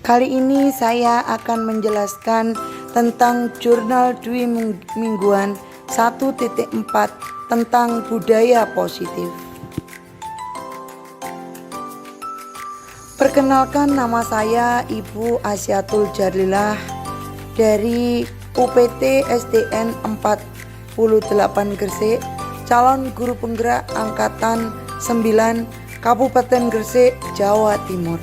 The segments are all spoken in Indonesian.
Kali ini saya akan menjelaskan tentang jurnal Dwi Mingguan 1.4 tentang budaya positif. Perkenalkan, nama saya Ibu Asyatul Jarlilah dari UPT SDN 48 Gresik, calon guru penggerak angkatan 9 Kabupaten Gresik, Jawa Timur.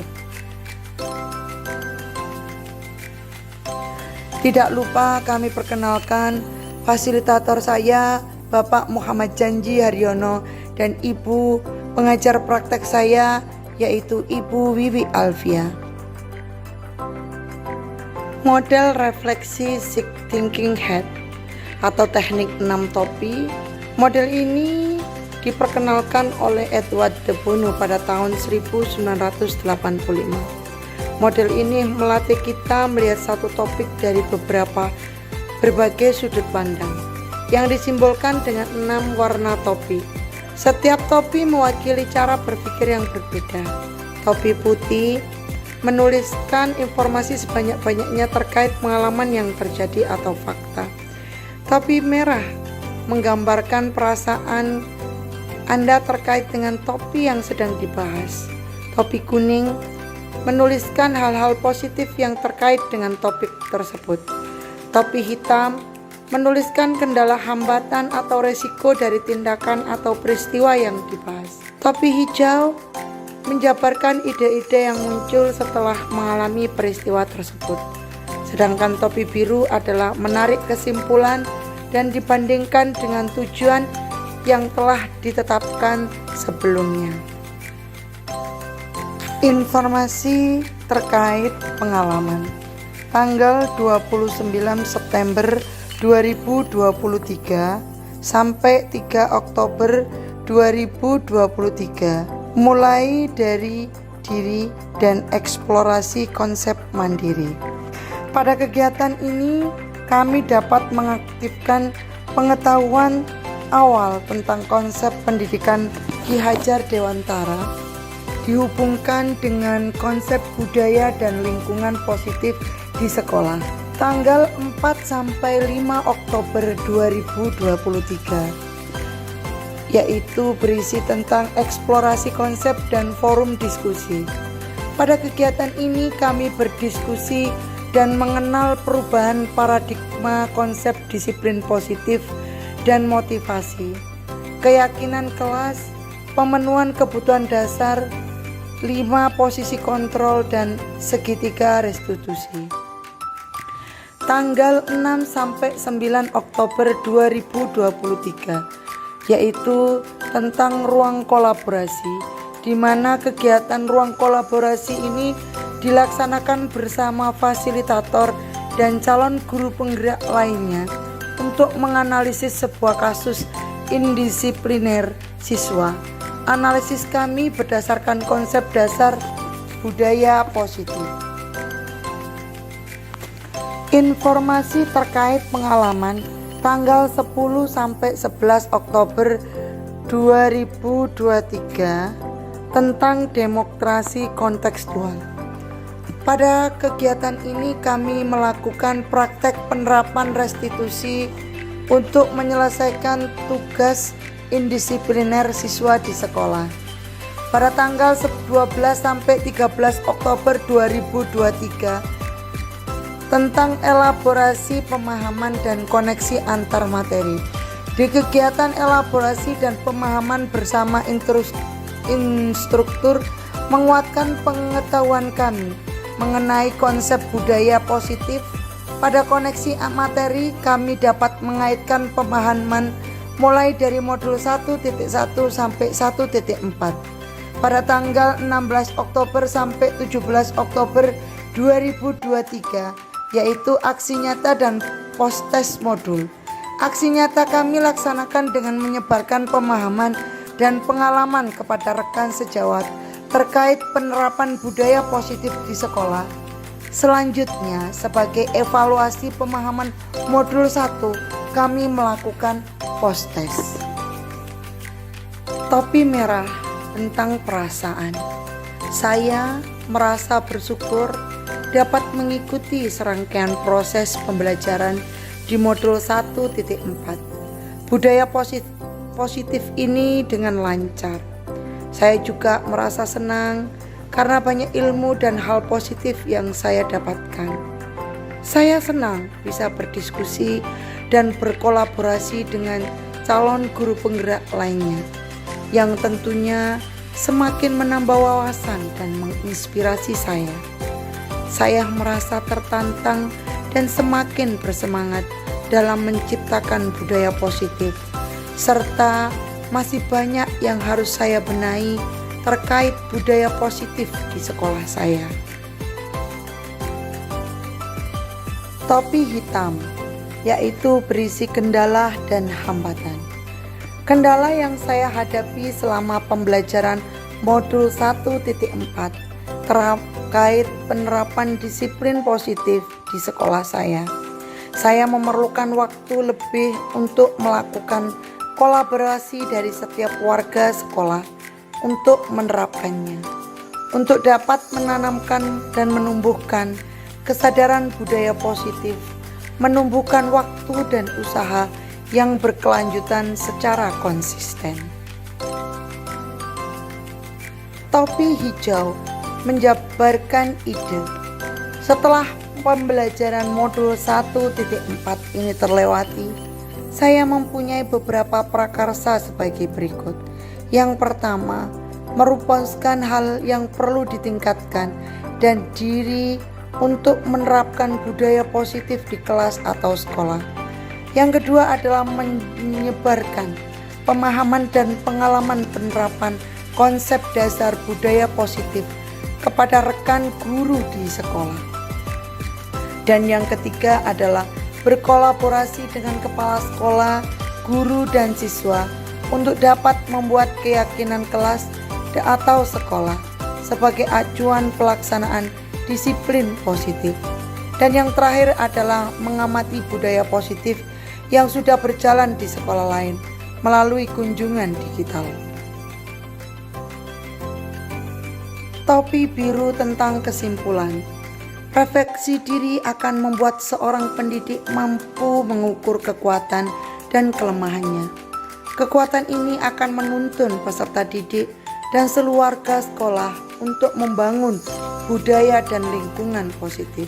Tidak lupa kami perkenalkan fasilitator saya, Bapak Muhammad Janji Haryono, dan Ibu pengajar praktek saya, yaitu Ibu Wiwi Alfia. Model refleksi Six Thinking Hat atau teknik 6 topi. Model ini diperkenalkan oleh Edward de Bono pada tahun 1985. Model ini melatih kita melihat satu topik dari berbagai sudut pandang yang disimbolkan dengan 6 warna topi. Setiap topi mewakili cara berpikir yang berbeda. Topi putih menuliskan informasi sebanyak-banyaknya terkait pengalaman yang terjadi atau fakta. Topi merah menggambarkan perasaan Anda terkait dengan topi yang sedang dibahas. Topi kuning menuliskan hal-hal positif yang terkait dengan topik tersebut. Topi hitam menuliskan kendala, hambatan, atau resiko dari tindakan atau peristiwa yang dibahas. Topi hijau menjabarkan ide-ide yang muncul setelah mengalami peristiwa tersebut. Sedangkan topi biru adalah menarik kesimpulan dan dibandingkan dengan tujuan yang telah ditetapkan sebelumnya. Informasi terkait pengalaman. Tanggal 29 September 2023 sampai 3 Oktober 2023, mulai dari diri dan eksplorasi konsep mandiri. Pada kegiatan ini kami dapat mengaktifkan pengetahuan awal tentang konsep pendidikan Ki Hajar Dewantara dihubungkan dengan konsep budaya dan lingkungan positif di sekolah. Tanggal 4 sampai 5 Oktober 2023, yaitu berisi tentang eksplorasi konsep dan forum diskusi. Pada kegiatan ini kami berdiskusi dan mengenal perubahan paradigma konsep disiplin positif dan motivasi, keyakinan kelas, pemenuhan kebutuhan dasar, 5 posisi kontrol, dan segitiga restitusi. Tanggal 6 sampai 9 Oktober 2023, yaitu tentang ruang kolaborasi, di mana kegiatan ruang kolaborasi ini dilaksanakan bersama fasilitator dan calon guru penggerak lainnya untuk menganalisis sebuah kasus indisipliner siswa. Analisis kami berdasarkan konsep dasar budaya positif. Informasi terkait pengalaman tanggal 10 sampai 11 Oktober 2023 tentang demokrasi kontekstual. Pada kegiatan ini kami melakukan praktek penerapan restitusi untuk menyelesaikan tugas indisipliner siswa di sekolah. Pada tanggal 12 sampai 13 Oktober 2023 tentang elaborasi pemahaman dan koneksi antar materi. Di kegiatan elaborasi dan pemahaman bersama instruktur menguatkan pengetahuan kami mengenai konsep budaya positif. Pada koneksi materi kami dapat mengaitkan pemahaman mulai dari modul 1.1 sampai 1.4. Pada tanggal 16 Oktober sampai 17 Oktober 2023, yaitu aksi nyata dan post-test modul. Aksi nyata kami laksanakan dengan menyebarkan pemahaman dan pengalaman kepada rekan sejawat terkait penerapan budaya positif di sekolah. Selanjutnya, sebagai evaluasi pemahaman modul 1, kami melakukan post-test. Topi merah tentang perasaan. Saya merasa bersyukur dapat mengikuti serangkaian proses pembelajaran di modul 1.4 budaya positif ini dengan lancar. Saya juga merasa senang karena banyak ilmu dan hal positif yang saya dapatkan. Saya senang bisa berdiskusi dan berkolaborasi dengan calon guru penggerak lainnya yang tentunya semakin menambah wawasan dan menginspirasi saya. Saya merasa tertantang dan semakin bersemangat dalam menciptakan budaya positif, serta masih banyak yang harus saya benahi terkait budaya positif di sekolah saya. Topi hitam, yaitu berisi kendala dan hambatan. Kendala yang saya hadapi selama pembelajaran modul 1.4 terkait penerapan disiplin positif di sekolah saya. Saya memerlukan waktu lebih untuk melakukan kolaborasi dari setiap warga sekolah untuk menerapkannya, untuk dapat menanamkan dan menumbuhkan kesadaran budaya positif, menumbuhkan waktu dan usaha yang berkelanjutan secara konsisten. Topi hijau menjabarkan ide. Setelah pembelajaran modul 1.4 ini terlewati, saya mempunyai beberapa prakarsa sebagai berikut. Yang pertama, merupakan hal yang perlu ditingkatkan dan diri untuk menerapkan budaya positif di kelas atau sekolah. Yang kedua adalah menyebarkan pemahaman dan pengalaman penerapan konsep dasar budaya positif kepada rekan guru di sekolah. Dan yang ketiga adalah berkolaborasi dengan kepala sekolah, guru, dan siswa untuk dapat membuat keyakinan kelas atau sekolah sebagai acuan pelaksanaan disiplin positif. Dan yang terakhir adalah mengamati budaya positif yang sudah berjalan di sekolah lain melalui kunjungan digital. Topi biru tentang kesimpulan. Refleksi diri akan membuat seorang pendidik mampu mengukur kekuatan dan kelemahannya. Kekuatan ini akan menuntun peserta didik dan sekeluarga sekolah untuk membangun budaya dan lingkungan positif.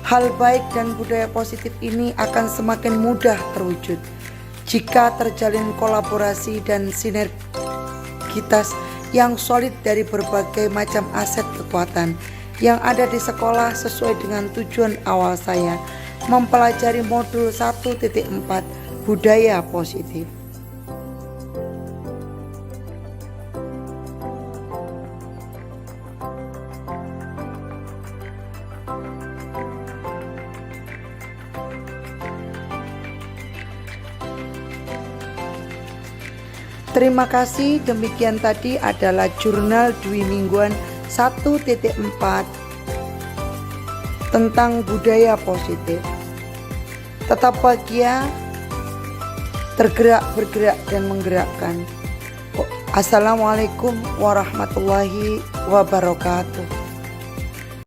Hal baik dan budaya positif ini akan semakin mudah terwujud jika terjalin kolaborasi dan sinergitas yang solid dari berbagai macam aset kekuatan yang ada di sekolah sesuai dengan tujuan awal saya mempelajari modul 1.4 budaya positif. Terima kasih, demikian tadi adalah jurnal Dwi Mingguan 1.4 tentang budaya positif. Tetap bahagia, tergerak, bergerak, dan menggerakkan. Assalamualaikum warahmatullahi wabarakatuh.